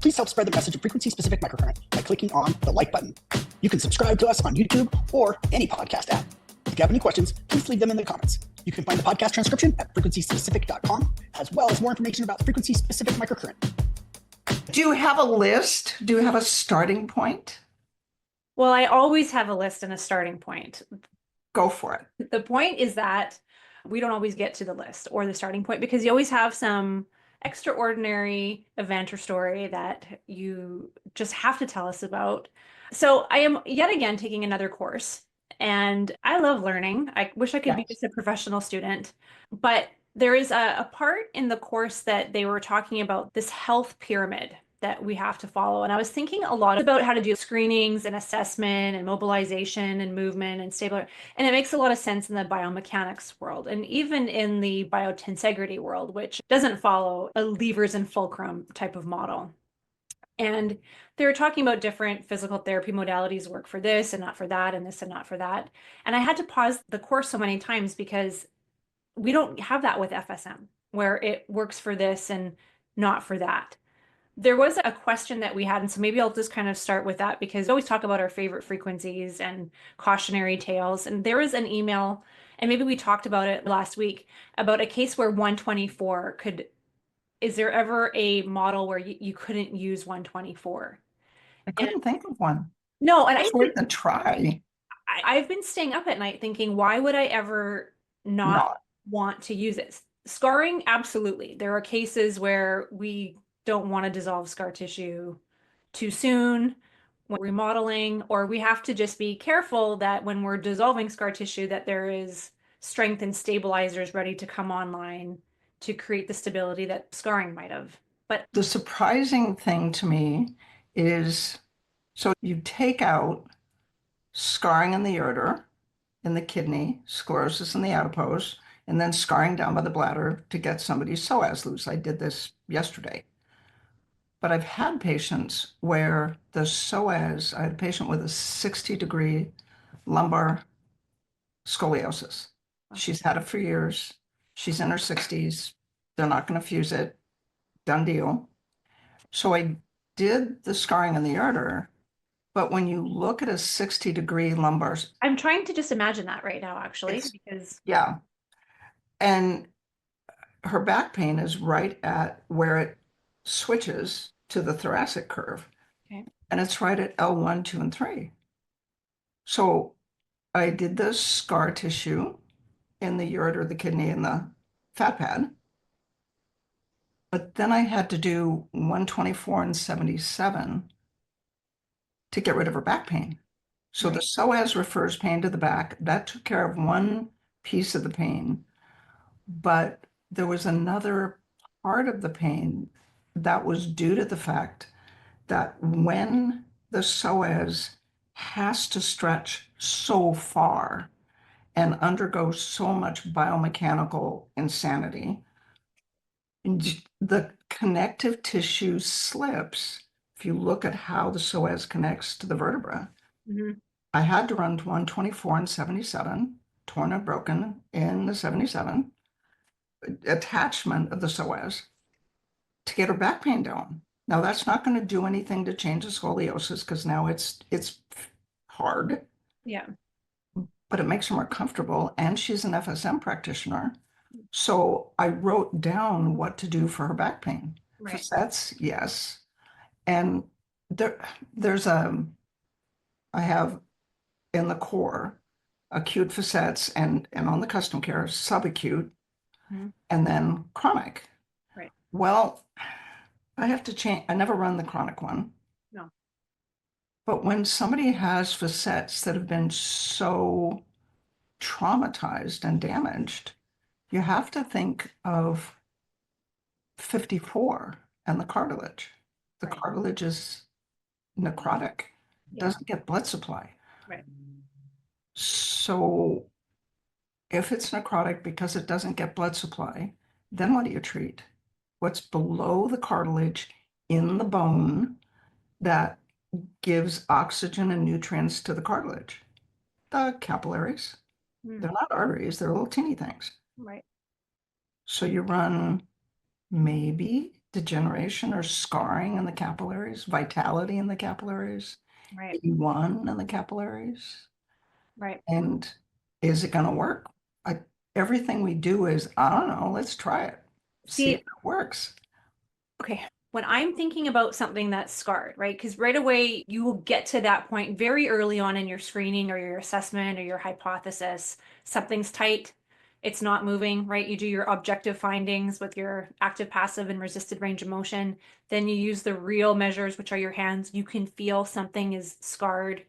please help spread the message of frequency-specific microcurrent by clicking on the like button. You can subscribe to us on YouTube or any podcast app. If you have any questions, please leave them in the comments. You can find the podcast transcription at frequencyspecific.com, as well as more information about frequency-specific microcurrent. Do you have a list? Do you have a starting point? Well, I always have a list and a starting point. Go for it. The point is that we don't always get to the list or the starting point because you always have some extraordinary event or story that you just have to tell us about. So I am yet again taking another course, and I love learning. I wish I could be just a professional student, but there is a part in the course that they were talking about this health pyramid that we have to follow. And I was thinking a lot about how to do screenings and assessment and mobilization and movement and stability. And it makes a lot of sense in the biomechanics world and even in the biotensegrity world, which doesn't follow a levers and fulcrum type of model. And they were talking about different physical therapy modalities work for this and not for that, and this and not for that. And I had to pause the course so many times because we don't have that with FSM, where it works for this and not for that. There was a question that we had, and so maybe I'll just kind of start with that because we always talk about our favorite frequencies and cautionary tales. And there was an email, and maybe we talked about it last week, about a case where 124 could, is there ever a model where you couldn't use 124? I couldn't think of one. No, and It's worth a try. I've been staying up at night thinking, why would I ever not want to use it? Scarring, absolutely. There are cases where we don't want to dissolve scar tissue too soon when remodeling, or we have to just be careful that when we're dissolving scar tissue that there is strength and stabilizers ready to come online to create the stability that scarring might have. But the surprising thing to me is, so you take out scarring in the ureter, in the kidney, sclerosis in the adipose, and then scarring down by the bladder to get somebody's psoas loose. I did this yesterday. But I've had patients where the psoas, I had a patient with a 60-degree lumbar scoliosis. She's had it for years. She's in her 60s. They're not going to fuse it. Done deal. So I did the scarring in the ureter, but when you look at a 60-degree lumbar... I'm trying to just imagine that right now, actually, because... Yeah. And her back pain is right at where it switches to the thoracic curve. Okay. And it's right at L1, 2, and 3. So I did the scar tissue in the ureter, the kidney, and the fat pad. But then I had to do 124 and 77 to get rid of her back pain. So the psoas refers pain to the back. That took care of one piece of the pain. But there was another part of the pain that was due to the fact that when the psoas has to stretch so far and undergo so much biomechanical insanity, the connective tissue slips. If you look at how the psoas connects to the vertebra, I had to run 124 and 77, torn and broken in the 77, attachment of the psoas to get her back pain down. Now that's not going to do anything to change the scoliosis because now it's hard. Yeah. But it makes her more comfortable, and she's an FSM practitioner. So I wrote down what to do for her back pain. Facets, yes. And I have in the core acute facets and on the custom care subacute, and then chronic. Right. Well, I have to change. I never run the chronic one. No. But when somebody has facets that have been so traumatized and damaged, you have to think of 54 and the cartilage. The cartilage is necrotic, doesn't get blood supply. Right. So if it's necrotic because it doesn't get blood supply, then what do you treat? What's below the cartilage in the bone that gives oxygen and nutrients to the cartilage? The capillaries. They're not arteries, they're little teeny things. Right. So you run maybe degeneration or scarring in the capillaries, vitality in the capillaries, Right. E1 in the capillaries. Right. And is it going to work? Everything we do is, I don't know, let's try it. See if it works. Okay. When I'm thinking about something that's scarred, right? Because right away you will get to that point very early on in your screening or your assessment or your hypothesis. Something's tight, it's not moving, right? You do your objective findings with your active, passive, and resisted range of motion. Then you use the real measures, which are your hands. You can feel something is scarred.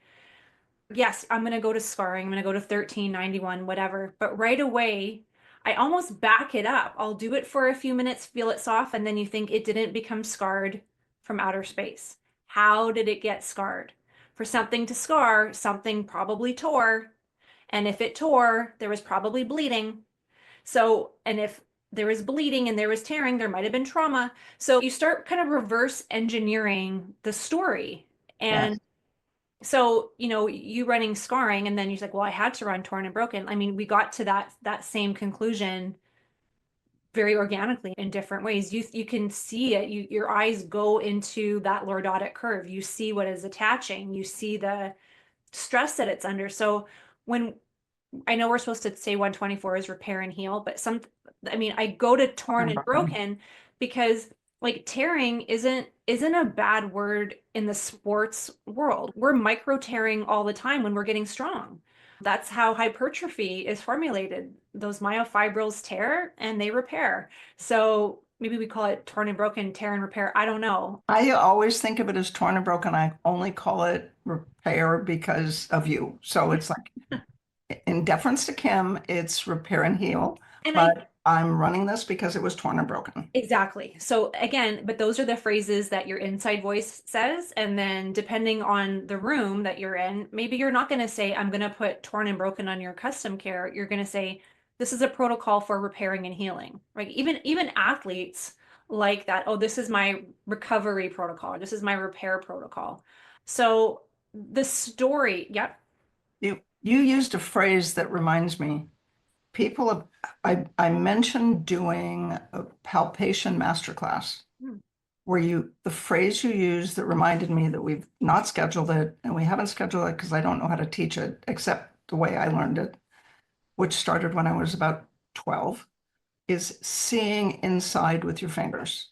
Yes, I'm going to go to scarring. I'm going to go to 1391, whatever. But right away, I almost back it up. I'll do it for a few minutes, feel it soft, and then you think it didn't become scarred from outer space. How did it get scarred? For something to scar, something probably tore. And if it tore, there was probably bleeding. So, and if there was bleeding and there was tearing, there might have been trauma. So you start kind of reverse engineering the story. And Yes. so, you running scarring, and then you're like, well, I had to run torn and broken. I mean, we got to that same conclusion very organically in different ways. You can see it. Your eyes go into that lordotic curve. You see what is attaching. You see the stress that it's under. So when I know we're supposed to say 124 is repair and heal, but I go to torn and broken because like tearing isn't a bad word in the sports world. We're micro tearing all the time when we're getting strong. That's how hypertrophy is formulated. Those myofibrils tear and they repair. So maybe we call it torn and broken, tear and repair. I don't know. I always think of it as torn and broken. I only call it repair because of you. So it's like, in deference to Kim, it's repair and heal. And But I'm running this because it was torn and broken. Exactly. So again, but those are the phrases that your inside voice says. And then depending on the room that you're in, maybe you're not going to say, I'm going to put torn and broken on your custom care. You're going to say, this is a protocol for repairing and healing, right? Even athletes like that. Oh, this is my recovery protocol. This is my repair protocol. So the story, yep. You used a phrase that reminds me. I mentioned doing a palpation masterclass where the phrase you used that reminded me that we've not scheduled it and we haven't scheduled it because I don't know how to teach it except the way I learned it, which started when I was about 12, is seeing inside with your fingers,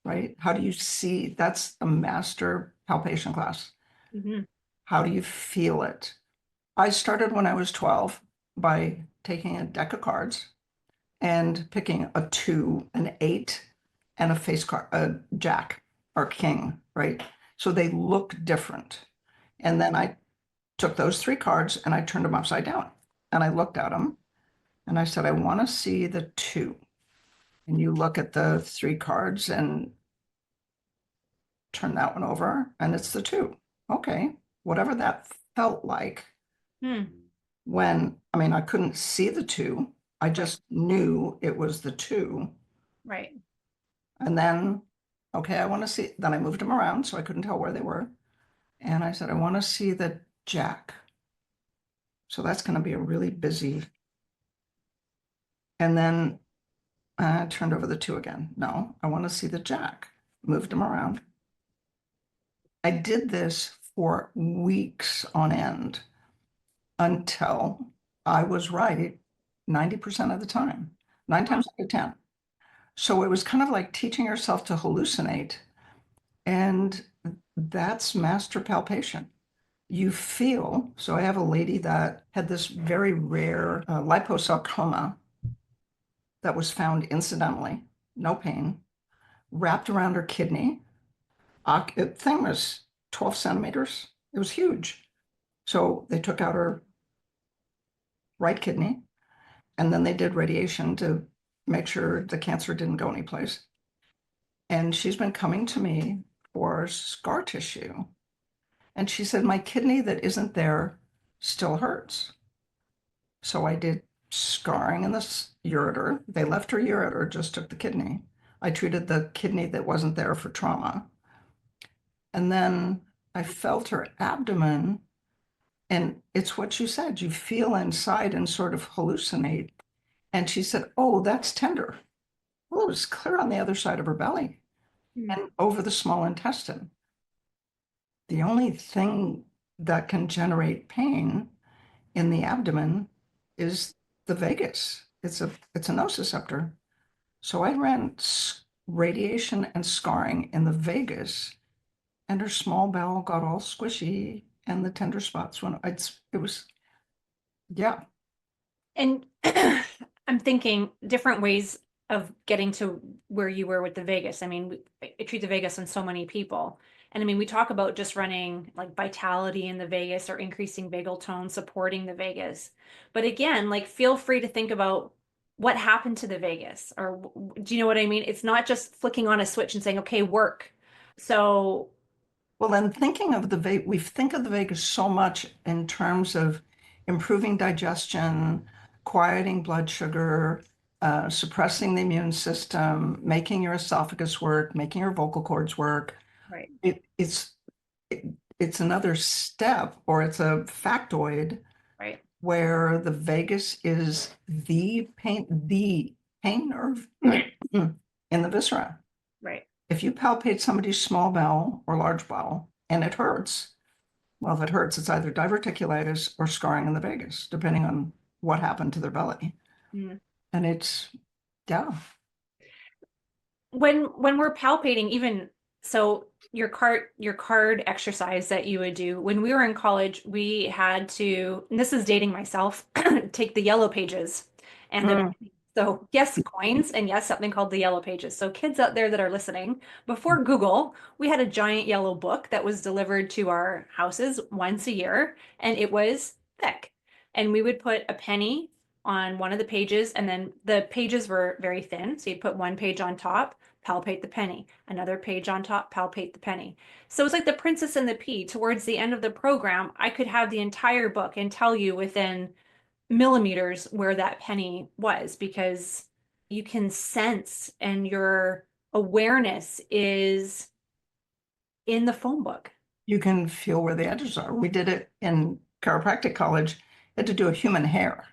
right? How do you see? That's a master palpation class. Mm-hmm. How do you feel it? I started when I was 12 by taking a deck of cards and picking a 2, an 8, and a face card, a jack or king, right? So they look different. And then I took those 3 cards and I turned them upside down and I looked at them and I said, I want to see the 2. And you look at the 3 cards and turn that one over and it's the 2. Okay, whatever that felt like. When, I couldn't see the 2. I just knew it was the 2. Right. And then, okay, I want to see, then I moved them around so I couldn't tell where they were. And I said, I want to see the jack. So that's going to be a really busy. And then I turned over the 2 again. No, I want to see the jack. Moved them around. I did this for weeks on end until I was right 90% of the time, 9 times out of 10. So it was kind of like teaching yourself to hallucinate. And that's master palpation. You feel, so I have a lady that had this very rare liposarcoma that was found incidentally, no pain, wrapped around her kidney. The thing was 12 centimeters. It was huge. So they took out her right kidney, and then they did radiation to make sure the cancer didn't go anyplace. And she's been coming to me for scar tissue. And she said, my kidney that isn't there still hurts. So I did scarring in the ureter. They left her ureter, just took the kidney. I treated the kidney that wasn't there for trauma. And then I felt her abdomen. And it's what you said, you feel inside and sort of hallucinate. And she said, oh, that's tender. Well, it was clear on the other side of her belly. and over the small intestine. The only thing that can generate pain in the abdomen is the vagus. It's a nociceptor. So I ran radiation and scarring in the vagus, and her small bowel got all squishy, and the tender spots went. It was, yeah. And I'm thinking different ways of getting to where you were with the vagus. I mean, I treat the vagus on so many people. And I mean, we talk about just running like vitality in the vagus or increasing vagal tone, supporting the vagus. But again, like feel free to think about what happened to the vagus, or do you know what I mean? It's not just flicking on a switch and saying, okay, work. So, Well, then thinking of we think of the vagus so much in terms of improving digestion, quieting blood sugar, suppressing the immune system, making your esophagus work, making your vocal cords work. right, It's another step, or it's a factoid right, where the vagus is the pain nerve in the viscera. right. If you palpate somebody's small bowel or large bowel and it hurts, well, if it hurts, it's either diverticulitis or scarring in the vagus, depending on what happened to their belly. Mm. And it's, yeah. When we're palpating, even so, your card exercise that you would do when we were in college, we had to, and this is dating myself, take the yellow pages. And there, so yes, coins, and yes, something called the yellow pages. So kids out there that are listening, before Google, we had a giant yellow book that was delivered to our houses once a year, and it was thick. And we would put a penny on one of the pages, and then the pages were very thin. So you'd put one page on top, palpate the penny, another page on top, palpate the penny. So it's like the Princess and the Pea. Towards the end of the program, I could have the entire book and tell you within millimeters where that penny was, because you can sense and your awareness is in the phone book. You can feel where the edges are. We did it in chiropractic college. You had to do a human hair.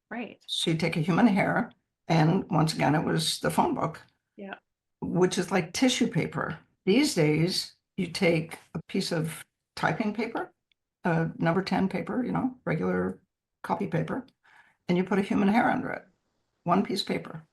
Right. So you take a human hair, and once again, it was the phone book. Yeah. Which is like tissue paper. These days, you take a piece of typing paper, number 10 paper, regular copy paper, and you put a human hair under it, one piece of paper.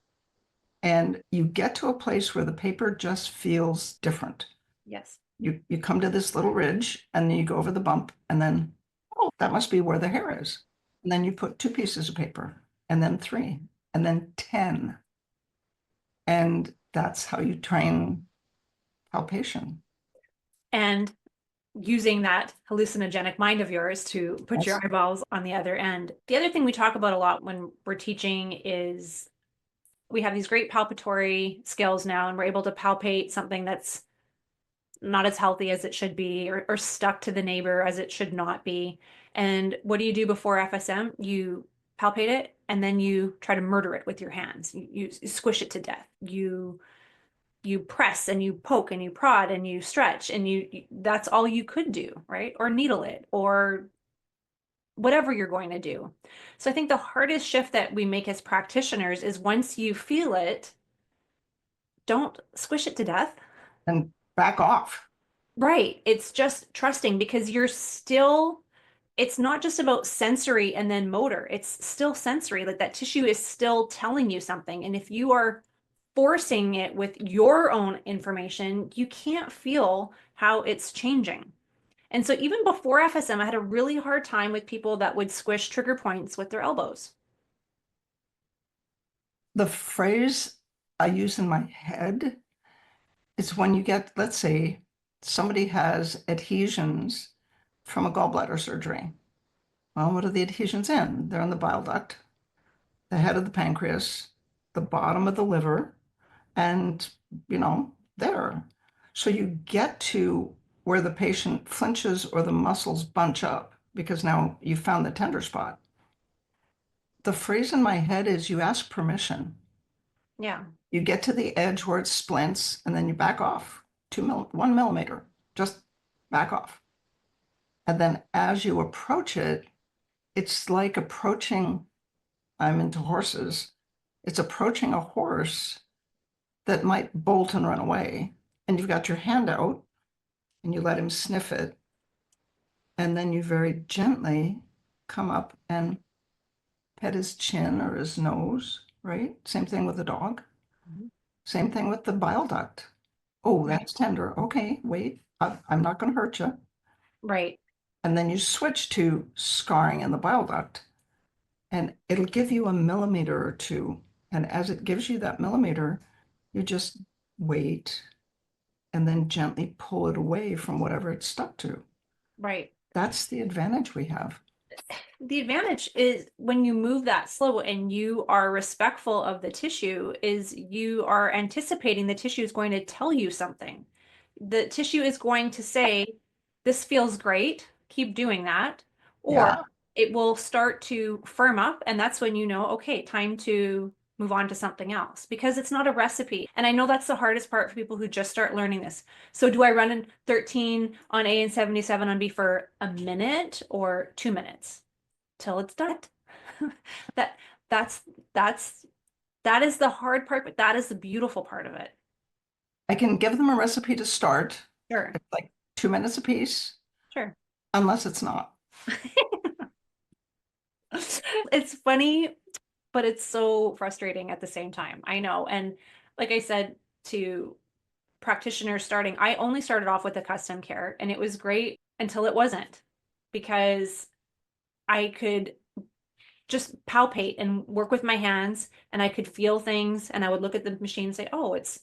And you get to a place where the paper just feels different. Yes. You come to this little ridge, and then you go over the bump, and then, oh, that must be where the hair is. And then you put 2 pieces of paper, and then 3, and then 10. And that's how you train palpation. And using that hallucinogenic mind of yours to put your eyeballs on the other end. The other thing we talk about a lot when we're teaching is we have these great palpatory skills now, and we're able to palpate something that's not as healthy as it should be, or stuck to the neighbor as it should not be. And what do you do before FSM? You palpate it, and then you try to murder it with your hands. You squish it to death. You press and you poke and you prod and you stretch, and that's all you could do, right? Or needle it, or whatever you're going to do. So I think the hardest shift that we make as practitioners is once you feel it, don't squish it to death. And back off. Right. It's just trusting, because it's not just about sensory and then motor. It's still sensory. Like that tissue is still telling you something. And if you are forcing it with your own information, you can't feel how it's changing. And so even before FSM, I had a really hard time with people that would squish trigger points with their elbows. The phrase I use in my head is when you get, let's say, somebody has adhesions from a gallbladder surgery. Well, what are the adhesions in? They're in the bile duct, the head of the pancreas, the bottom of the liver, and, there. So you get to where the patient flinches or the muscles bunch up because now you found the tender spot. The phrase in my head is you ask permission. Yeah. You get to the edge where it splints, and then you back off 1 millimeter, just back off. And then as you approach it, it's like approaching, I'm into horses, it's approaching a horse that might bolt and run away. and you've got your hand out and you let him sniff it. And then you very gently come up and pet his chin or his nose, right? Same thing with the dog. Mhm. Same thing with the bile duct. Oh, Right. that's tender. Okay, wait, I'm not going to hurt you. Right. And then you switch to scarring in the bile duct, and it'll give you a millimeter or two. And as it gives you that millimeter, you just wait and then gently pull it away from whatever it's stuck to. Right. That's the advantage we have. The advantage is when you move that slow and you are respectful of the tissue, is you are anticipating the tissue is going to tell you something. The tissue is going to say, this feels great, keep doing that. Or Yeah. it will start to firm up, and that's when you know, okay, time to move on to something else, because it's not a recipe. And I know that's the hardest part for people who just start learning this. So do I run in 13 on A and 77 on B for a minute or 2 minutes till it's done? that that's that is the hard part, but that is the beautiful part of it. I can give them a recipe to start. Sure. It's like 2 minutes a piece, Sure. unless it's not. It's funny, but it's so frustrating at the same time. I know. And like I said to practitioners starting, I only started off with a custom care, and it was great until it wasn't, because I could just palpate and work with my hands, and I could feel things, and I would look at the machine and say, oh, it's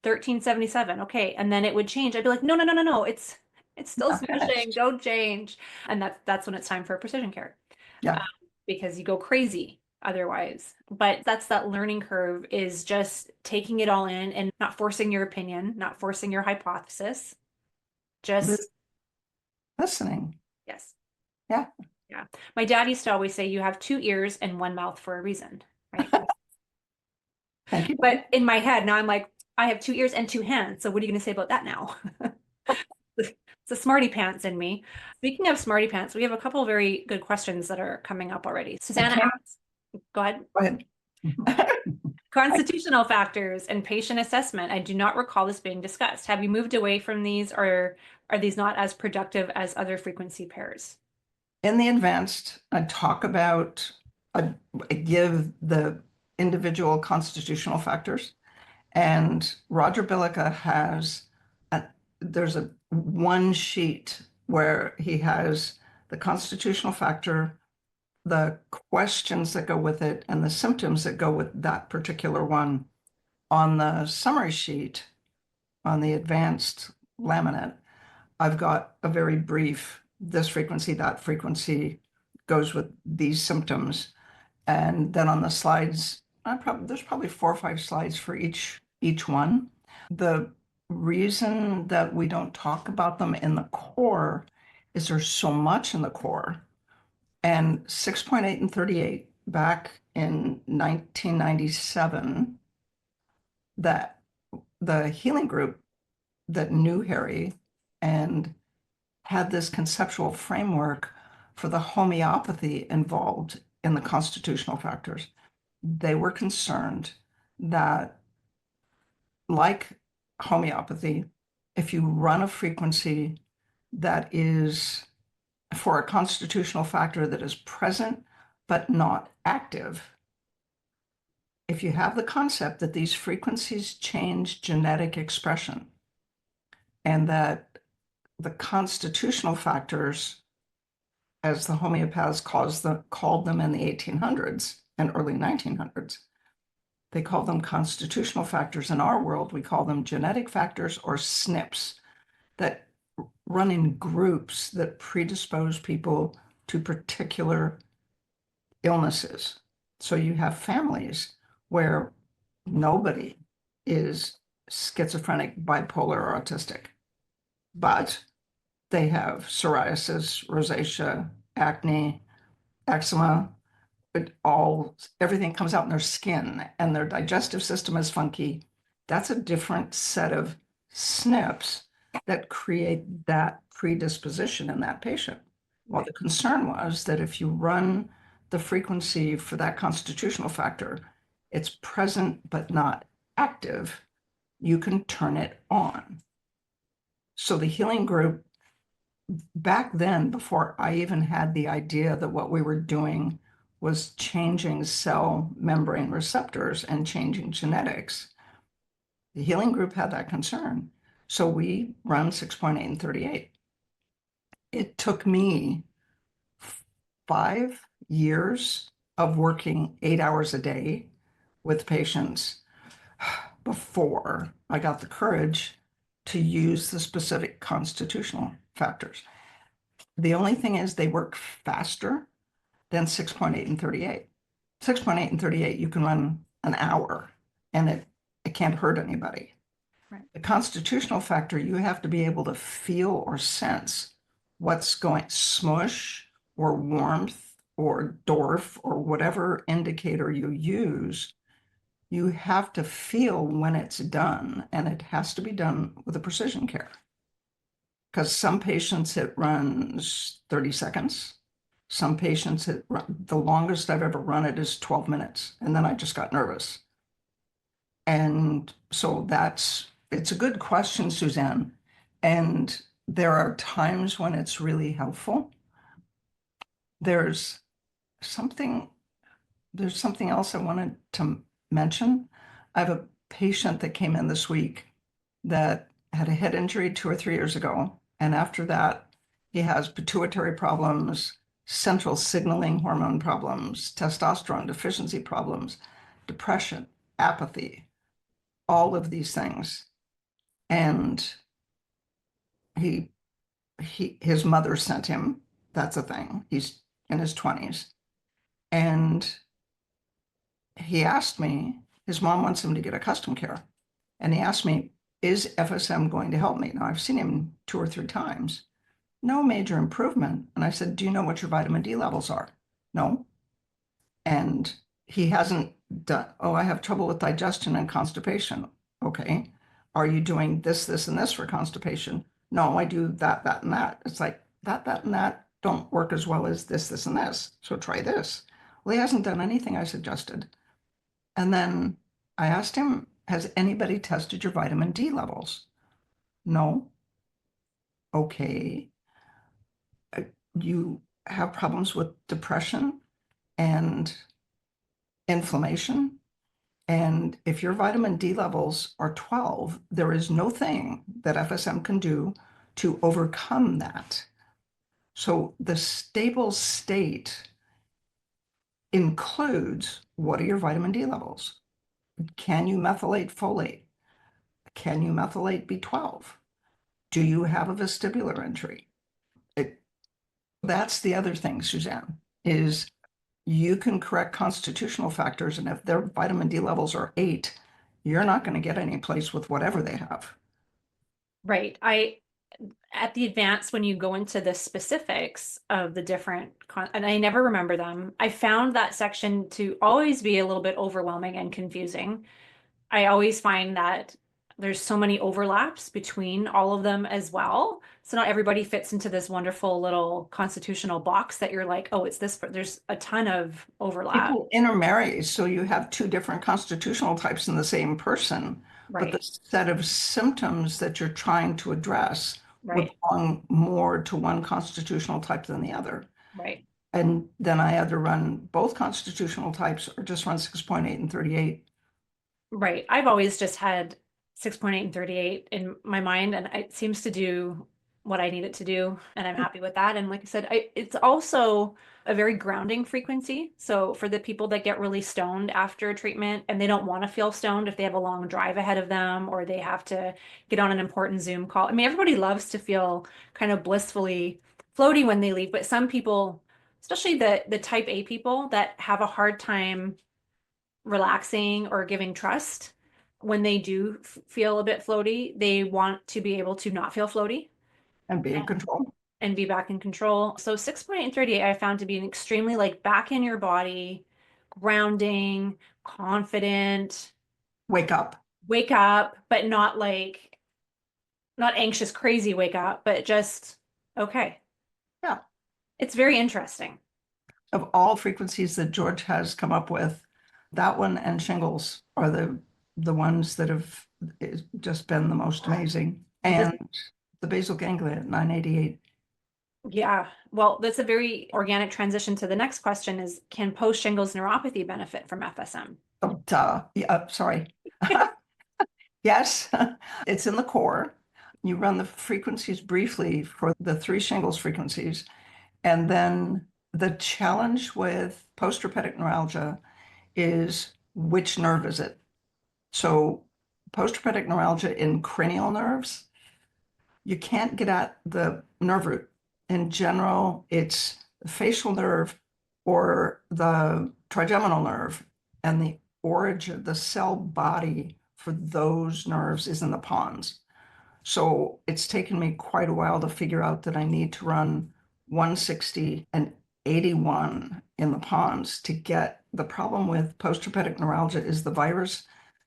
1377. Okay. And then it would change. I'd be like, no, no, no, no, no. It's still Not smooshing. finished. Don't change. And that's when it's time for precision care. Yeah. Because you go crazy otherwise. But that's that learning curve, is just taking it all in and not forcing your opinion, not forcing your hypothesis. Just, Listening. yes. Yeah. Yeah. My dad used to always say, you have 2 ears and 1 mouth for a reason, right? Thank you. But in my head, now I'm like, I have 2 ears and 2 hands. So what are you going to say about that now? It's a smarty pants in me. Speaking of smarty pants, we have a couple of very good questions that are coming up already. Susanna asks, go ahead. Go ahead. Constitutional factors and patient assessment. I do not recall this being discussed. Have you moved away from these, or are these not as productive as other frequency pairs? In the advanced, I talk about, I give the individual constitutional factors, and Roger Billica has, there's a one sheet where he has the constitutional factor, the questions that go with it, and the symptoms that go with that particular one. On the summary sheet, on the advanced laminate, I've got a very brief, this frequency, that frequency goes with these symptoms. And then on the slides, there's probably 4 or 5 slides for each one. The reason that we don't talk about them in the core is there's so much in the core. And 6.8 and 38 back in 1997, that the healing group that knew Harry and had this conceptual framework for the homeopathy involved in the constitutional factors. They were concerned that, like homeopathy, if you run a frequency that is for a constitutional factor that is present but not active, if you have the concept that these frequencies change genetic expression and that the constitutional factors, as the homeopaths called them in the 1800s and early 1900s, they call them constitutional factors. In our world, we call them genetic factors, or SNPs, that run in groups that predispose people to particular illnesses. So you have families where nobody is schizophrenic, bipolar, or autistic, but they have psoriasis, rosacea, acne, eczema. Everything comes out in their skin, and their digestive system is funky. That's a different set of SNPs that create that predisposition in that patient. Well, the concern was that if you run the frequency for that constitutional factor, it's present but not active, you can turn it on. So the healing group, back then, before I even had the idea that what we were doing was changing cell membrane receptors and changing genetics, the healing group had that concern. So we run 6.8 and 38. It took me 5 years of working 8 hours a day with patients before I got the courage to use the specific constitutional factors. The only thing is they work faster than 6.8 and 38. 6.8 and 38, you can run an hour and it can't hurt anybody. Right. The constitutional factor, you have to be able to feel or sense what's going, smush or warmth or Dorf or whatever indicator you use. You have to feel when it's done, and it has to be done with a precision care. Because some patients it runs 30 seconds. Some patients the longest I've ever run it is 12 minutes, and then I just got nervous. And so it's a good question, Suzanne. And there are times when it's really helpful. There's something else I wanted to mention. I have a patient that came in this week that had a head injury 2 or 3 years ago. And after that, he has pituitary problems, central signaling hormone problems, testosterone deficiency problems, depression, apathy, all of these things. And his mother sent him, that's a thing. He's in his 20s. And he asked me, his mom wants him to get a custom care. And he asked me, is FSM going to help me? Now, I've seen him 2 or 3 times. No major improvement. And I said, do you know what your vitamin D levels are? No. And he hasn't done, oh, I have trouble with digestion and constipation. Okay. Are you doing this, this, and this for constipation? No, I do that, that, and that. It's like that, and that don't work as well as this, this, and this. So try this. Well, he hasn't done anything I suggested. And then I asked him, has anybody tested your vitamin D levels? No. Okay. You have problems with depression and inflammation. And if your vitamin D levels are 12, there is no thing that FSM can do to overcome that. So the stable state includes, what are your vitamin D levels? Can you methylate folate? Can you methylate B12? Do you have a vestibular injury? That's the other thing, Suzanne, is you can correct constitutional factors, and if their vitamin D levels are 8, you're not going to get any place with whatever they have. Right. At the advanced, when you go into the specifics of the different, and I never remember them, I found that section to always be a little bit overwhelming and confusing. I always find that there's so many overlaps between all of them as well. So not everybody fits into this wonderful little constitutional box that you're like, oh, it's this. There's a ton of overlap. People intermarry, so you have 2 different constitutional types in the same person, Right. but the set of symptoms that you're trying to address would Right. belong more to one constitutional type than the other. Right. And then I either run both constitutional types or just run 6.8 and 38. Right. I've always just had 6.8 and 38 in my mind, and it seems to do what I need it to do, and I'm happy with that. And like I said, it's also a very grounding frequency. So for the people that get really stoned after treatment and they don't want to feel stoned if they have a long drive ahead of them or they have to get on an important Zoom call. I mean, everybody loves to feel kind of blissfully floaty when they leave, but some people, especially the type A people that have a hard time relaxing or giving trust, when they do feel a bit floaty, they want to be able to not feel floaty And be in control. and be back in control. So 6.8 and 38 I found to be an extremely like back in your body, grounding, confident, Wake up, but not like not anxious, crazy wake up, but just okay. Yeah. It's very interesting. Of all frequencies that George has come up with, that one and shingles are the ones that have has just been the most amazing. And the basal ganglia at 988. Yeah. Well, that's a very organic transition to the next question is, can post-shingles neuropathy benefit from FSM? Oh, duh. Yeah, sorry. Yes, it's in the core. You run the frequencies briefly for the 3 shingles frequencies. And then the challenge with postherpetic neuralgia is which nerve is it? So postherpetic neuralgia in cranial nerves, you can't get at the nerve root. In general, it's the facial nerve or the trigeminal nerve, and the origin, the cell body for those nerves is in the pons. So it's taken me quite a while to figure out that I need to run 160 and 81 in the pons to get. The problem with postherpetic neuralgia is the virus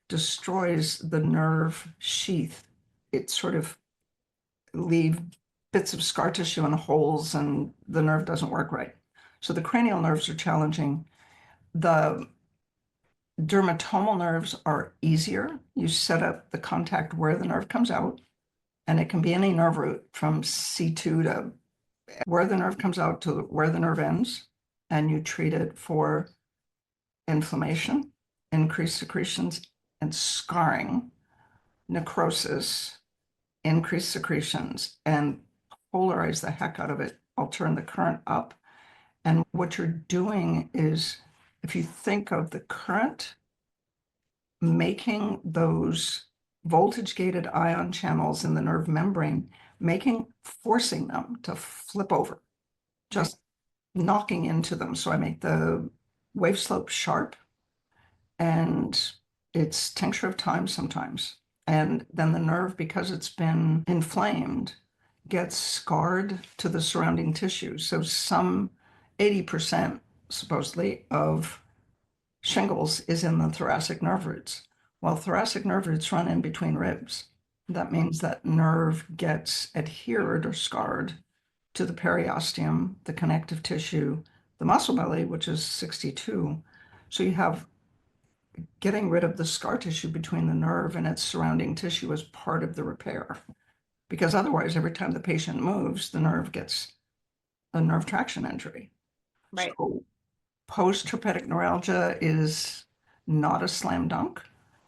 destroys the nerve sheath. It sort of leave bits of scar tissue and holes, and the nerve doesn't work right. So the cranial nerves are challenging. The dermatomal nerves are easier. You set up the contact where the nerve comes out, and it can be any nerve root from C2 to where the nerve comes out to where the nerve ends, and you treat it for inflammation, increased secretions, and scarring, necrosis, increased secretions, and polarize the heck out of it. I'll turn the current up. And what you're doing is, if you think of the current, making those voltage-gated ion channels in the nerve membrane, forcing them to flip over, just knocking into them. So I make the wave slope sharp, and it's tincture of time sometimes. And then the nerve, because it's been inflamed, gets scarred to the surrounding tissue. So some 80% supposedly of shingles is in the thoracic nerve roots. Well, thoracic nerve roots run in between ribs. That means that nerve gets adhered or scarred to the periosteum, the connective tissue, the muscle belly, which is 62. So you have getting rid of the scar tissue between the nerve and its surrounding tissue as part of the repair. Because otherwise, every time the patient moves, the nerve gets a nerve traction injury. Right. So post-herpetic neuralgia is not a slam dunk.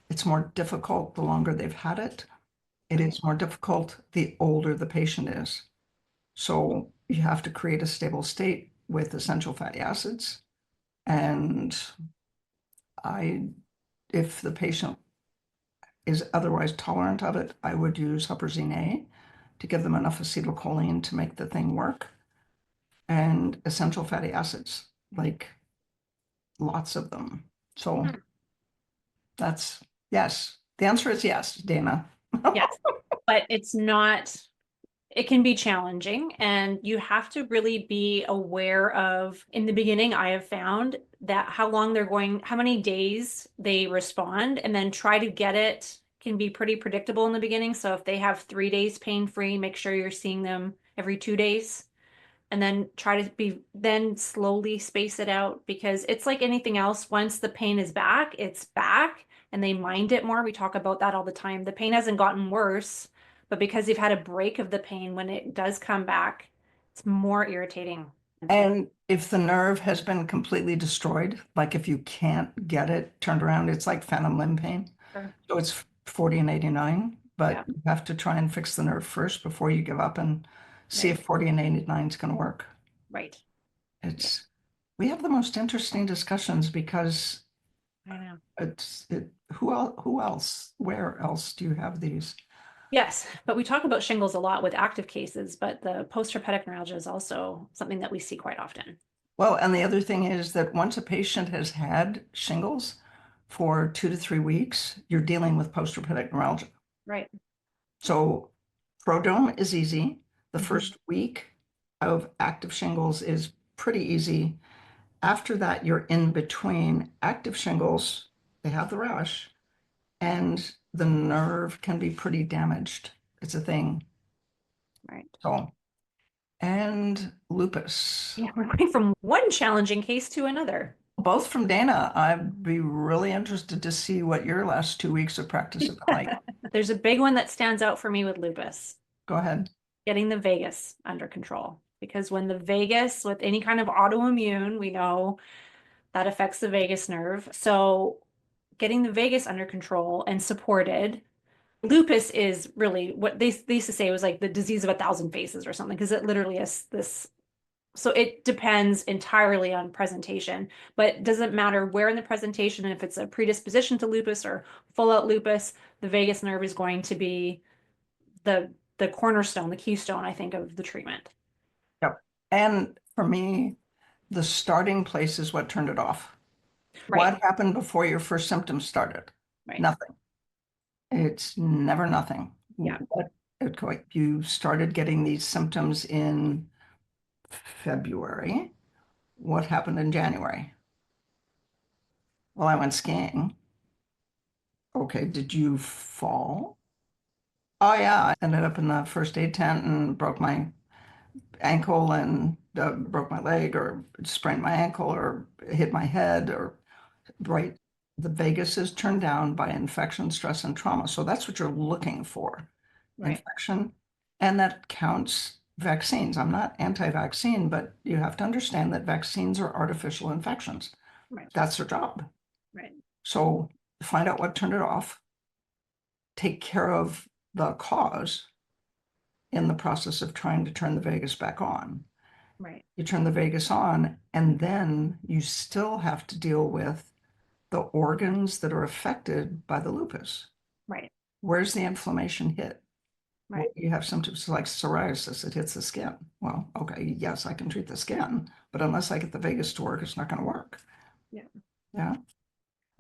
It's more difficult the longer they've had it. It is more difficult the older the patient is. So you have to create a stable state with essential fatty acids. And if the patient is otherwise tolerant of it, I would use huperzine A to give them enough acetylcholine to make the thing work. And essential fatty acids, like lots of them. So that's, yes. The answer is yes, Dana. Yes, but it's not, it can be challenging, and you have to really be aware of, in the beginning, I have found that how many days they respond, and then try to get it can be pretty predictable in the beginning. So if they have 3 days pain-free, make sure you're seeing them every 2 days, and then then slowly space it out, because it's like anything else. Once the pain is back, it's back, and they mind it more. We talk about that all the time. The pain hasn't gotten worse, but because they've had a break of the pain, when it does come back, it's more irritating. And if the nerve has been completely destroyed, like if you can't get it turned around, it's like phantom limb pain. Sure. So it's 40 and 89, but Yeah. you have to try and fix the nerve first before you give up and see if 40 and 89 is going to work. Right. We have the most interesting discussions because I know. who else, where else do you have these? Yes, but we talk about shingles a lot with active cases, but the post-herpetic neuralgia is also something that we see quite often. Well, and the other thing is that once a patient has had shingles for 2 to 3 weeks, you're dealing with post-herpetic neuralgia. Right. So prodrome is easy. The first week of active shingles is pretty easy. After that, you're in between active shingles, they have the rash, and the nerve can be pretty damaged. It's a thing. Right. So, and lupus. Yeah, we're going from one challenging case to another. Both from Dana. I'd be really interested to see what your last 2 weeks of practice have been like. There's a big one that stands out for me with lupus, Go ahead. getting the vagus under control. Because when the vagus, with any kind of autoimmune, we know that affects the vagus nerve. So getting the vagus under control and supported. Lupus is really what they used to say was like the disease of 1,000 faces or something, because it literally is this. So it depends entirely on presentation, but it doesn't matter where in the presentation, and if it's a predisposition to lupus or full out lupus, the vagus nerve is going to be the cornerstone, the keystone, I think, of the treatment. Yep. And for me, the starting place is what turned it off. Right. What happened before your first symptoms started? Right. Nothing. It's never nothing. Yeah. You started getting these symptoms in February. What happened in January? Well, I went skiing. Okay, did you fall? Oh yeah, I ended up in the first aid tent and broke my ankle and broke my leg or sprained my ankle or hit my head or right. The vagus is turned down by infection, stress, and trauma. So that's what you're looking for. Right. Infection. And that counts vaccines. I'm not anti-vaccine, but you have to understand that vaccines are artificial infections. Right. That's their job. Right. So find out what turned it off, take care of the cause in the process of trying to turn the vagus back on. Right. You turn the vagus on, and then you still have to deal with the organs that are affected by the lupus. Right. Where's the inflammation hit? Right. Well, you have symptoms like psoriasis, it hits the skin. Well, okay, yes, I can treat the skin, but unless I get the vagus to work, it's not going to work. Yeah. Yeah.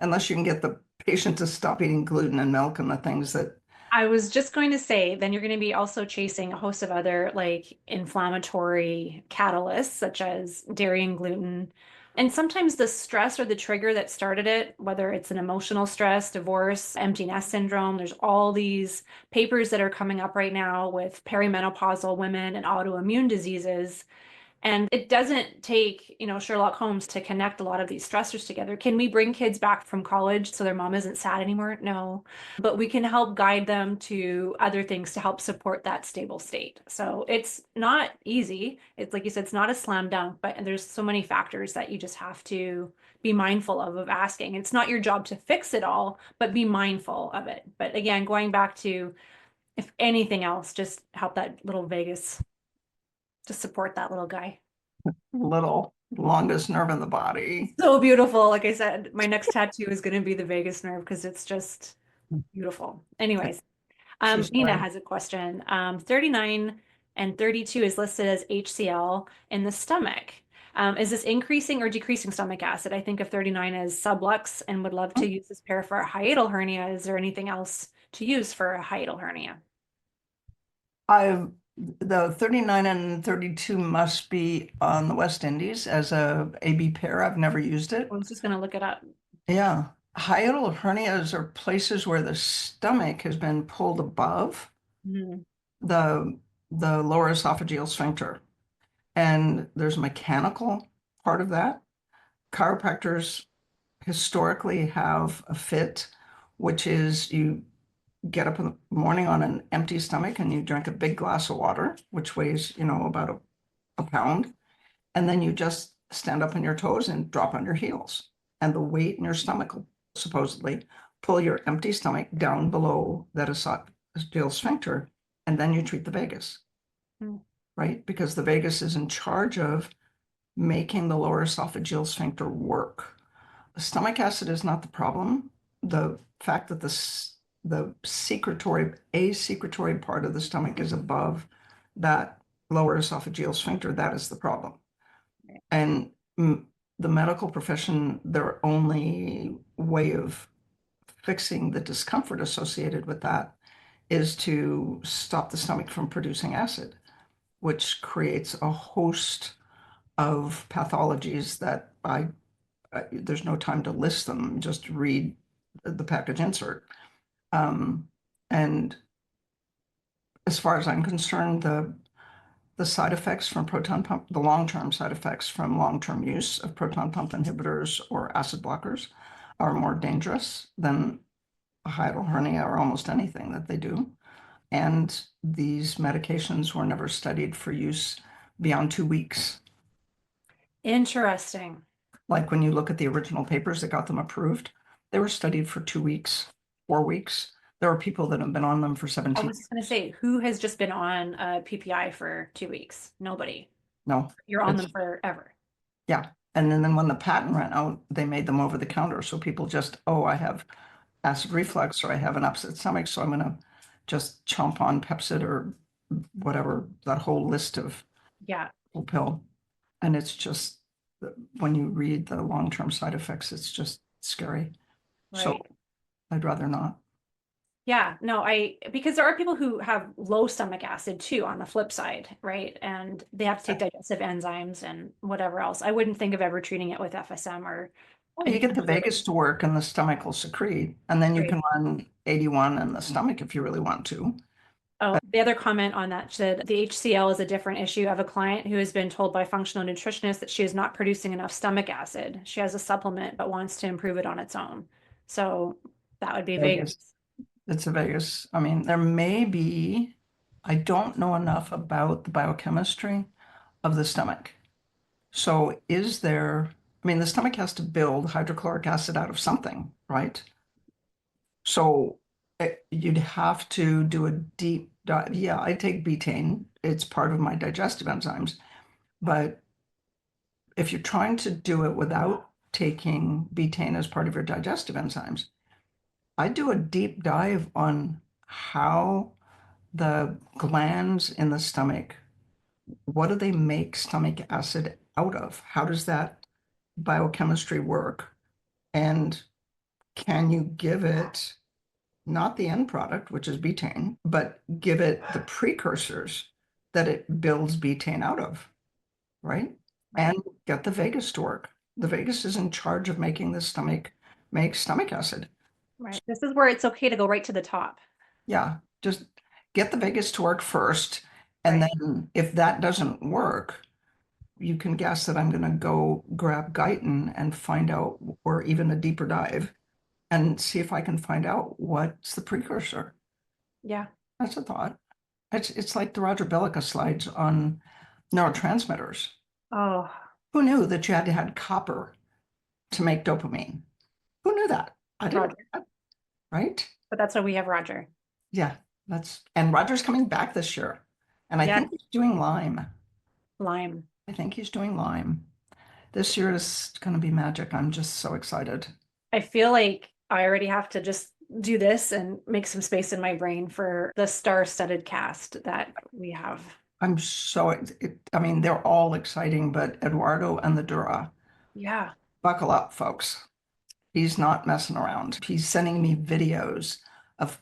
Unless you can get the patient to stop eating gluten and milk and the things that. I was just going to say, then you're going to be also chasing a host of other like inflammatory catalysts, such as dairy and gluten. And sometimes the stress or the trigger that started it, whether it's an emotional stress, divorce, empty nest syndrome, there's all these papers that are coming up right now with perimenopausal women and autoimmune diseases. And it doesn't take, Sherlock Holmes to connect a lot of these stressors together. Can we bring kids back from college so their mom isn't sad anymore? No. But we can help guide them to other things to help support that stable state. So it's not easy. It's like you said, it's not a slam dunk, but there's so many factors that you just have to be mindful of asking. It's not your job to fix it all, but be mindful of it. But again, going back to, if anything else, just help that little vagus to support that little guy. Little longest nerve in the body. So beautiful. Like I said, my next tattoo is going to be the vagus nerve because it's just beautiful. Anyways, Nina has a question. 39 and 32 is listed as HCl in the stomach. Is this increasing or decreasing stomach acid? I think of 39 as sublux and would love to use this pair for a hiatal hernia. Is there anything else to use for a hiatal hernia? The 39 and 32 must be on the West Indies as a AB pair. I've never used it. I was just going to look it up. Yeah. Hiatal hernias are places where the stomach has been pulled above the lower esophageal sphincter. And there's a mechanical part of that. Chiropractors historically have a fit, which is you get up in the morning on an empty stomach and you drink a big glass of water, which weighs, about a pound. And then you just stand up on your toes and drop on your heels. And the weight in your stomach will supposedly pull your empty stomach down below that esophageal sphincter. And then you treat the vagus, right? Because the vagus is in charge of making the lower esophageal sphincter work. The stomach acid is not the problem. The fact that the secretory part of the stomach is above that lower esophageal sphincter, that is the problem. And the medical profession, their only way of fixing the discomfort associated with that is to stop the stomach from producing acid, which creates a host of pathologies that there's no time to list them, just read the package insert. And as far as I'm concerned, the side effects from proton pump, the long-term side effects from long-term use of proton pump inhibitors or acid blockers are more dangerous than a hiatal hernia or almost anything that they do. And these medications were never studied for use beyond 2 weeks. Interesting. Like when you look at the original papers that got them approved, they were studied for 2 weeks, 4 weeks. There are people that have been on them for I 17 was just going to say, who has just been on a PPI for 2 weeks? Nobody. No. You're on them forever. Yeah. And then when the patent ran out, they made them over the counter. So people just, oh, I have acid reflux or I have an upset stomach, so I'm going to just chomp on Pepcid or whatever, that whole list of Yeah. pill. And it's just, when you read the long-term side effects, it's just scary. Right. So I'd rather not. Yeah, no, because there are people who have low stomach acid too on the flip side, right? And they have to take digestive enzymes and whatever else. I wouldn't think of ever treating it with FSM or Well, you get the vagus to work and the stomach will secrete, and then you Right. can run 81 in the stomach if you really want to. Oh, the other comment on that said the HCl is a different issue. I have a client who has been told by functional nutritionists that she is not producing enough stomach acid. She has a supplement but wants to improve it on its own. So that would be Vegas. It's a Vegas. I mean, there may be, I don't know enough about the biochemistry of the stomach. So is there, I mean, the stomach has to build hydrochloric acid out of something, right? So you'd have to do a deep dive. Yeah, I take betaine. It's part of my digestive enzymes. But if you're trying to do it without taking betaine as part of your digestive enzymes, I do a deep dive on how the glands in the stomach, what do they make stomach acid out of? How does that biochemistry work? And can you give it not the end product, which is betaine, but give it the precursors that it builds betaine out of, right? And get the vagus to work. The vagus is in charge of making the stomach make stomach acid. Right. This is where it's okay to go right to the top. Yeah, just get the vagus to work first. And then if that doesn't work, you can guess that I'm going to go grab Guyton and find out, or even a deeper dive, and see if I can find out what's the precursor. Yeah. That's a thought. It's like the Roger Bellica slides on neurotransmitters. Oh, Who knew that you had to have copper to make dopamine? Who knew that? I didn't. Roger. Right? But that's why we have Roger. Yeah, and Roger's coming back this year. And I think he's doing Lyme. Lyme. I think he's doing Lyme. This year is going to be magic. I'm just so excited. I feel like I already have to just do this and make some space in my brain for the star-studded cast that we have. I'm so, I mean, they're all exciting, but Eduardo and the Dura. Yeah. Buckle up, folks. He's not messing around. He's sending me videos of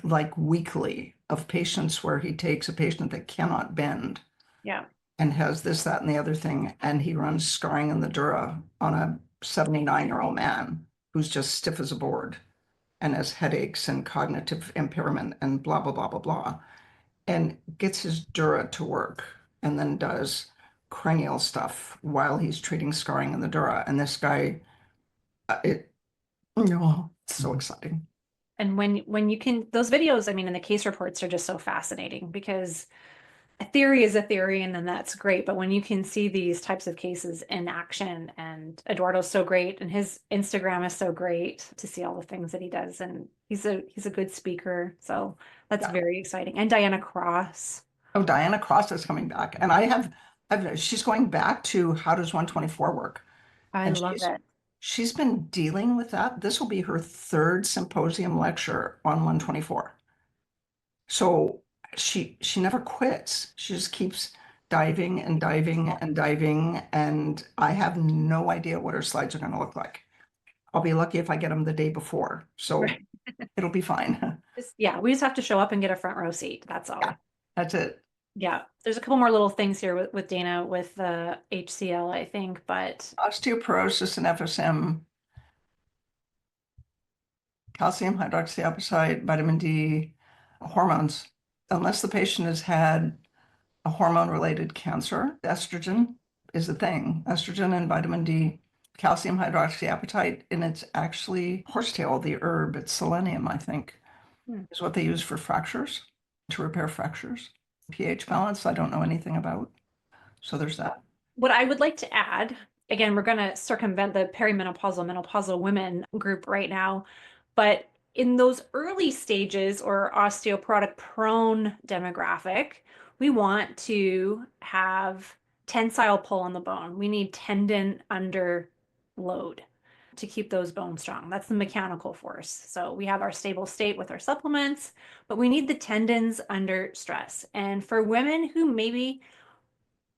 like weekly of patients where he takes a patient that cannot bend. Yeah. And has this, that, and the other thing. And he runs scarring in the dura on a 79-year-old man who's just stiff as a board and has headaches and cognitive impairment and blah, blah, blah, blah, blah. And gets his dura to work and then does cranial stuff while he's treating scarring in the dura. And this guy, it's so exciting. And when you can, those videos, I mean, and the case reports are just so fascinating because a theory is a theory and then that's great. But when you can see these types of cases in action, and Eduardo's so great and his Instagram is so great to see all the things that he does. And he's a good speaker. So that's very exciting. And Diana Cross. Oh, Diana Cross is coming back. And she's going back to how does 124 work? I love it. She's been dealing with that. This will be her third symposium lecture on 124. So she never quits. She just keeps diving and diving and diving. And I have no idea what her slides are going to look like. I'll be lucky if I get them the day before. So it'll be fine. Yeah, we just have to show up and get a front row seat. That's all. Yeah, that's it. Yeah, there's a couple more little things here with Dana with the HCl, I think, but Osteoporosis and FSM, calcium hydroxyapatite, vitamin D, hormones. Unless the patient has had a hormone-related cancer, estrogen is the thing. Estrogen and vitamin D calcium hydroxyapatite, and it's actually horsetail, the herb. It's selenium, I think, is what they use for fractures, to repair fractures. pH balance, I don't know anything about. So there's that. What I would like to add, again, we're going to circumvent the perimenopausal, menopausal women group right now, but in those early stages or osteoporotic prone demographic, we want to have tensile pull on the bone. We need tendon under load to keep those bones strong. That's the mechanical force. So we have our stable state with our supplements, but we need the tendons under stress. And for women who maybe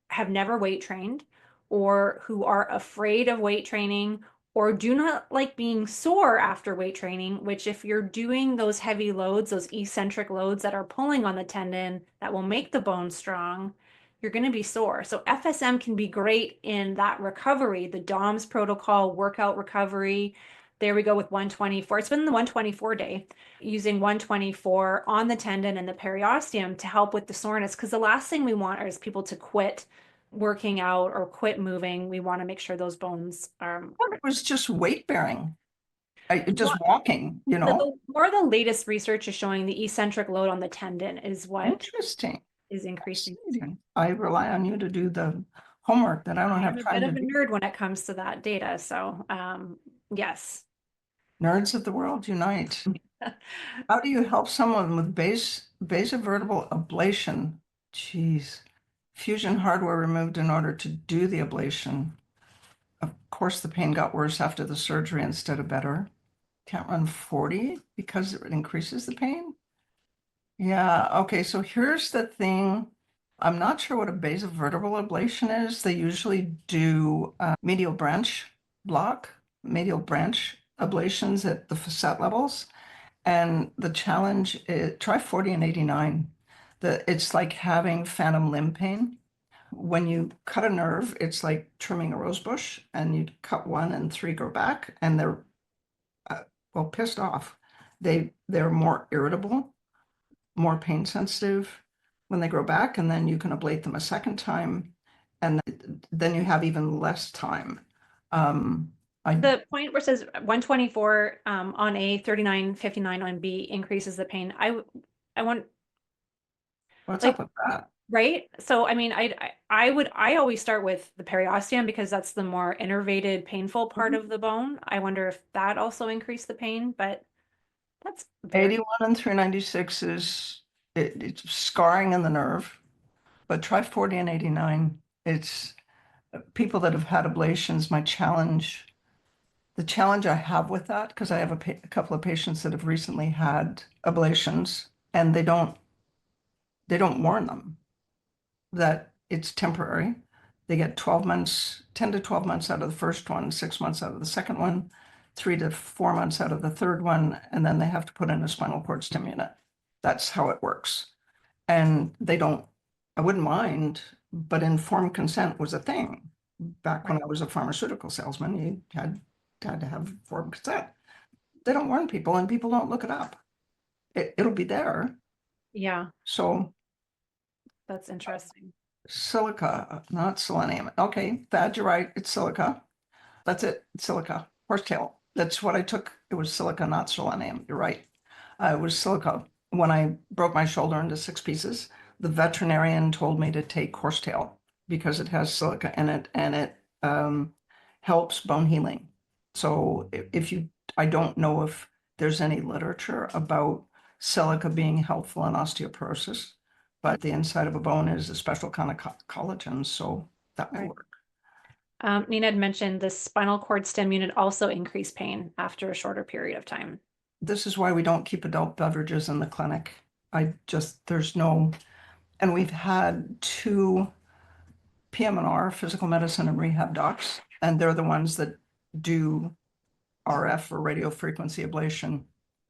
have never weight trained or who are afraid of weight training or do not like being sore after weight training, which if you're doing those heavy loads, those eccentric loads that are pulling on the tendon that will make the bone strong, you're going to be sore. So FSM can be great in that recovery, the DOMS protocol, workout recovery. There we go with 124. It's been the 124 day, using 124 on the tendon and the periosteum to help with the soreness. Because the last thing we want is people to quit working out or quit moving. We want to make sure those bones are. It was just weight bearing, just walking, you know. More the latest research is showing the eccentric load on the tendon is what Interesting. is increasing. I rely on you to do the homework that I don't have time to do. I'm a bit of a nerd when it comes to that data. So yes. Nerds of the world unite. How do you help someone with basovertebral ablation? Geez. Fusion hardware removed in order to do the ablation. Of course, the pain got worse after the surgery instead of better. Can't run 40 because it increases the pain. Yeah, okay, so here's the thing. I'm not sure what a basovertebral ablation is. They usually do medial branch ablations at the facet levels. And the challenge is try 40 and 89. It's like having phantom limb pain. When you cut a nerve, it's like trimming a rose bush, and you cut one and three grow back, and they're pissed off. They're more irritable, more pain sensitive when they grow back, and then you can ablate them a second time, and then you have even less time. The point where it says 124 on A, 39.59 on B increases the pain. I want. What's up with that? Right. So, I mean, I always start with the periosteum because that's the more innervated, painful part of the bone. I wonder if that also increased the pain, but that's 81 and 396 is it's scarring in the nerve, but try 40 and 89. It's people that have had ablations. The challenge I have with that, because I have a couple of patients that have recently had ablations, and they don't warn them that it's temporary. They get 10 to 12 months out of the first one, 6 months out of the second one, 3 to 4 months out of the third one, and then they have to put in a spinal cord stimulant. That's how it works. And I wouldn't mind, but informed consent was a thing. Back when I was a pharmaceutical salesman, you had to have informed consent. They don't warn people, and people don't look it up. It'll be there. Yeah. So that's interesting. Silica, not selenium. Okay, Thad, you're right. It's silica. That's it. It's silica. Horsetail. That's what I took. It was silica, not selenium. You're right. It was silica. When I broke my shoulder into 6 pieces, the veterinarian told me to take horsetail because it has silica in it, and it helps bone healing. So I don't know if there's any literature about silica being helpful in osteoporosis, but the inside of a bone is a special kind of collagen, so that will work. Nina had mentioned the spinal cord stim unit also increased pain after a shorter period of time. This is why we don't keep adult beverages in the clinic. And we've had 2 PM&R, physical medicine and rehab docs, and they're the ones that do RF or radio frequency ablation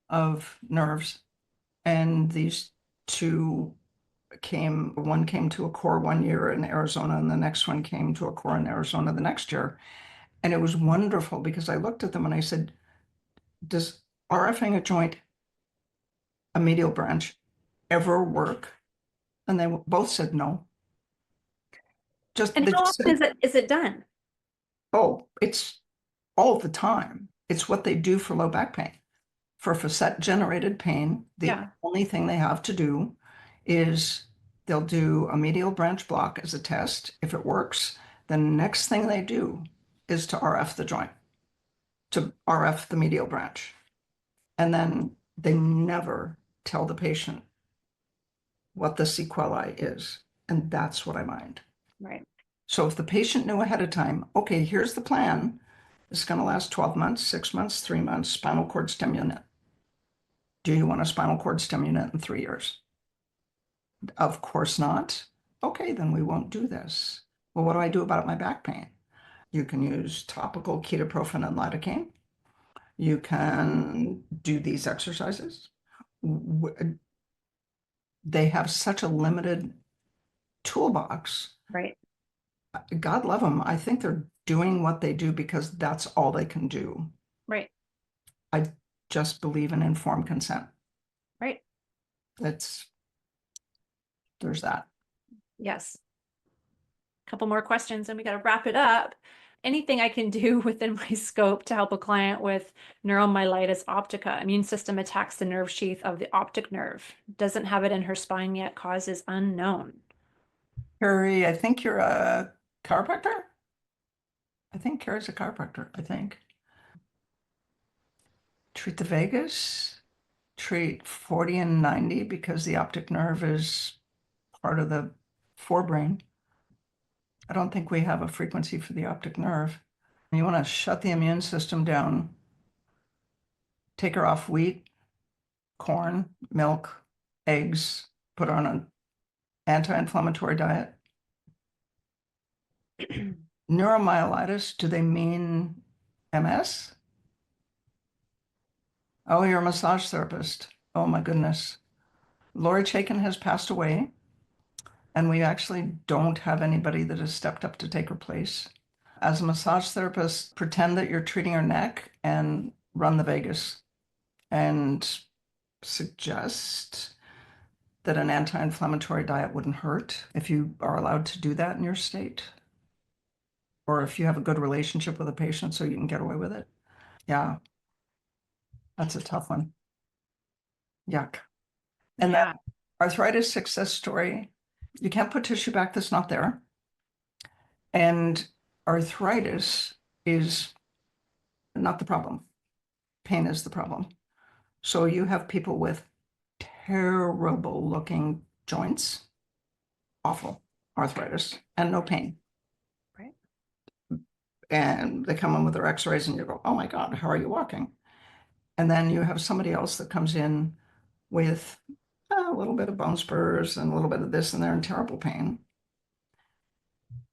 of nerves. And these 2 one came to a core one year in Arizona, and the next one came to a core in Arizona the next year. And it was wonderful because I looked at them and I said, does RFing a joint, a medial branch, ever work? And they both said no. And how often is it done? Oh, it's all the time. It's what they do for low back pain. For facet-generated pain, the only thing they have to do is they'll do a medial branch block as a test. If it works, the next thing they do is to RF the joint, to RF the medial branch. And then they never tell the patient what the sequelae is. And that's what I mind. Right. So if the patient knew ahead of time, okay, here's the plan. It's going to last 12 months, 6 months, 3 months, spinal cord stem unit. Do you want a spinal cord stem unit in 3 years? Of course not. Okay, then we won't do this. Well, what do I do about my back pain? You can use topical ketoprofen and lidocaine. You can do these exercises. They have such a limited toolbox. Right. God love them. I think they're doing what they do because that's all they can do. Right. I just believe in informed consent. Right. There's that. Yes. A couple more questions and we got to wrap it up. Anything I can do within my scope to help a client with neuromyelitis optica? Immune system attacks the nerve sheath of the optic nerve. Doesn't have it in her spine yet. Cause is unknown. Carrie, I think you're a chiropractor? I think Carrie's a chiropractor, I think. Treat the vagus, treat 40 and 90 because the optic nerve is part of the forebrain. I don't think we have a frequency for the optic nerve. You want to shut the immune system down. Take her off wheat, corn, milk, eggs, put her on an anti-inflammatory diet. Neuromyelitis, do they mean MS? Oh, you're a massage therapist. Oh my goodness. Lori Chaikin has passed away, and we actually don't have anybody that has stepped up to take her place. As a massage therapist, pretend that you're treating her neck and run the vagus and suggest that an anti-inflammatory diet wouldn't hurt if you are allowed to do that in your state, or if you have a good relationship with a patient so you can get away with it. Yeah, that's a tough one. Yuck. And that arthritis success story, you can't put tissue back that's not there. And arthritis is not the problem. Pain is the problem. So you have people with terrible looking joints, awful arthritis, and no pain. Right. And they come in with their x-rays and you go, oh my God, how are you walking? And then you have somebody else that comes in with a little bit of bone spurs and a little bit of this, and they're in terrible pain.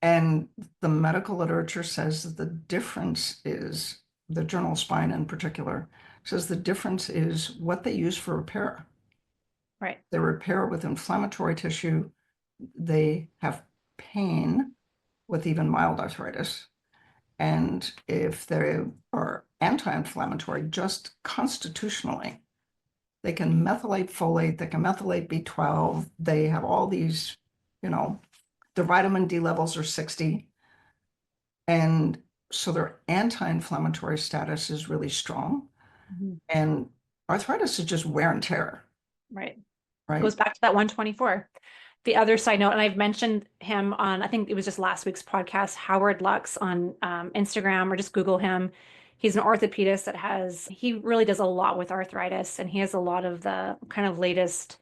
And the medical literature says that the difference is, the journal Spine in particular, says the difference is what they use for repair. Right. They repair with inflammatory tissue. They have pain with even mild arthritis. And if they are anti-inflammatory, just constitutionally, they can methylate folate, they can methylate B12. They have all these, their vitamin D levels are 60. And so their anti-inflammatory status is really strong. Mm-hmm. And arthritis is just wear and tear. Right. Right. It goes back to that 124. The other side note, and I've mentioned him on, I think it was just last week's podcast, Howard Lux on Instagram, or just Google him. He's an orthopedist he really does a lot with arthritis, and he has a lot of the kind of latest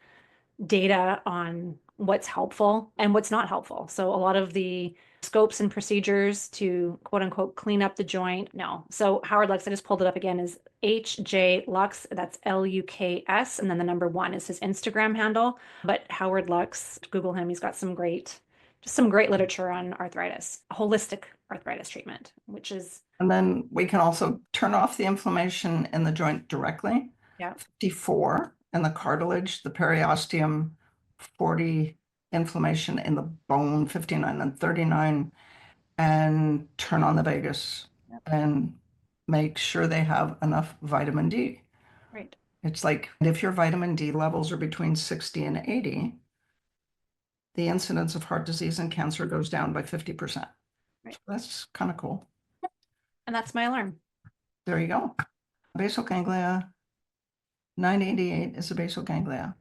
data on what's helpful and what's not helpful. So a lot of the scopes and procedures to quote unquote clean up the joint. No. So Howard Lux, I just pulled it up again, is HJ Lux. That's LUKS. And then the number 1 is his Instagram handle. But Howard Lux, Google him. He's got some great literature on arthritis, holistic arthritis treatment, which is. And then we can also turn off the inflammation in the joint directly. Yeah. 54 in the cartilage, the periosteum, 40 inflammation in the bone, 59 and 39, and turn on the vagus. Yep. And make sure they have enough vitamin D. Right. It's like if your vitamin D levels are between 60 and 80, the incidence of heart disease and cancer goes down by 50%. Right. So that's kind of cool. And that's my alarm. There you go. Basal ganglia, 988 is the basal ganglia.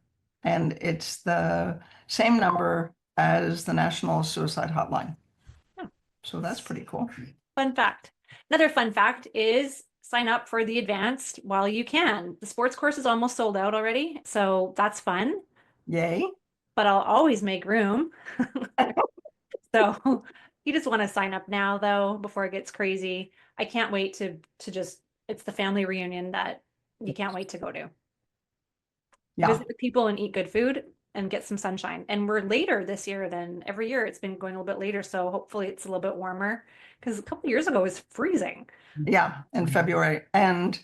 And it's the same number as the National Suicide Hotline. Oh. So that's pretty cool. Fun fact. Another fun fact is sign up for the advanced while you can. The sports course is almost sold out already, so that's fun. Yay. But I'll always make room. So you just want to sign up now, though, before it gets crazy. I can't wait to just, it's the family reunion that you can't wait to go to. Yeah. Visit with people and eat good food and get some sunshine. And we're later this year than every year. It's been going a little bit later, so hopefully it's a little bit warmer, because a couple of years ago it was freezing. Yeah, in February. And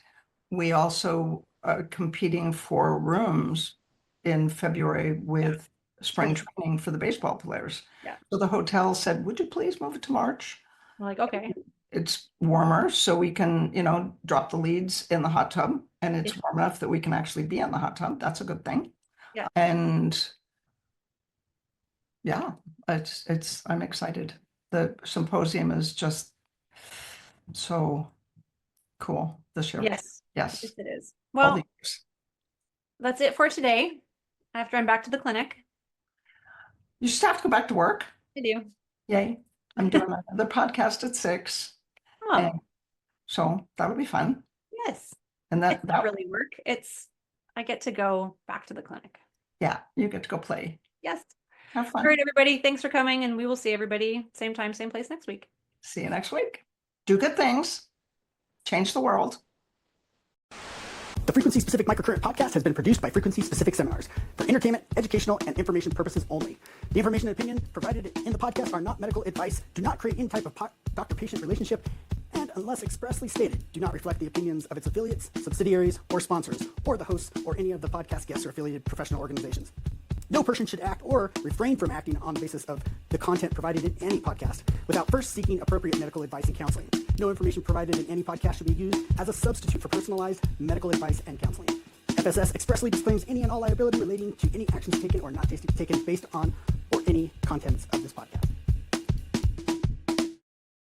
we also are competing for rooms in February with spring training for the baseball players. Yeah. So the hotel said, would you please move it to March? We're like, okay. It's warmer, so we can, drop the leads in the hot tub, and it's warm enough that we can actually be in the hot tub. That's a good thing. Yeah. And yeah, I'm excited. The symposium is just so cool this year. Yes. Yes. Yes, it is. All Well, the years. that's it for today. After I'm back to the clinic. You just have to go back to work. I do. Yay. I'm doing another podcast at 6. Oh, And so that would be fun. yes. And It's that not really work. I get to go back to the clinic. yeah, you get to go play. Yes. Have fun. All right, everybody. Thanks for coming, and we will see everybody same time, same place next week. See you next week. Do good things. Change the world. The Frequency Specific Microcurrent podcast has been produced by Frequency Specific Seminars for entertainment, educational, and information purposes only. The information and opinion provided in the podcast are not medical advice, do not create any type of doctor-patient relationship, and unless expressly stated, do not reflect the opinions of its affiliates, subsidiaries, or sponsors, or the hosts or any of the podcast guests or affiliated professional organizations. No person should act or refrain from acting on the basis of the content provided in any podcast without first seeking appropriate medical advice and counseling. No information provided in any podcast should be used as a substitute for personalized medical advice and counseling. FSS expressly disclaims any and all liability relating to any actions taken or not taken based on or any contents of this podcast.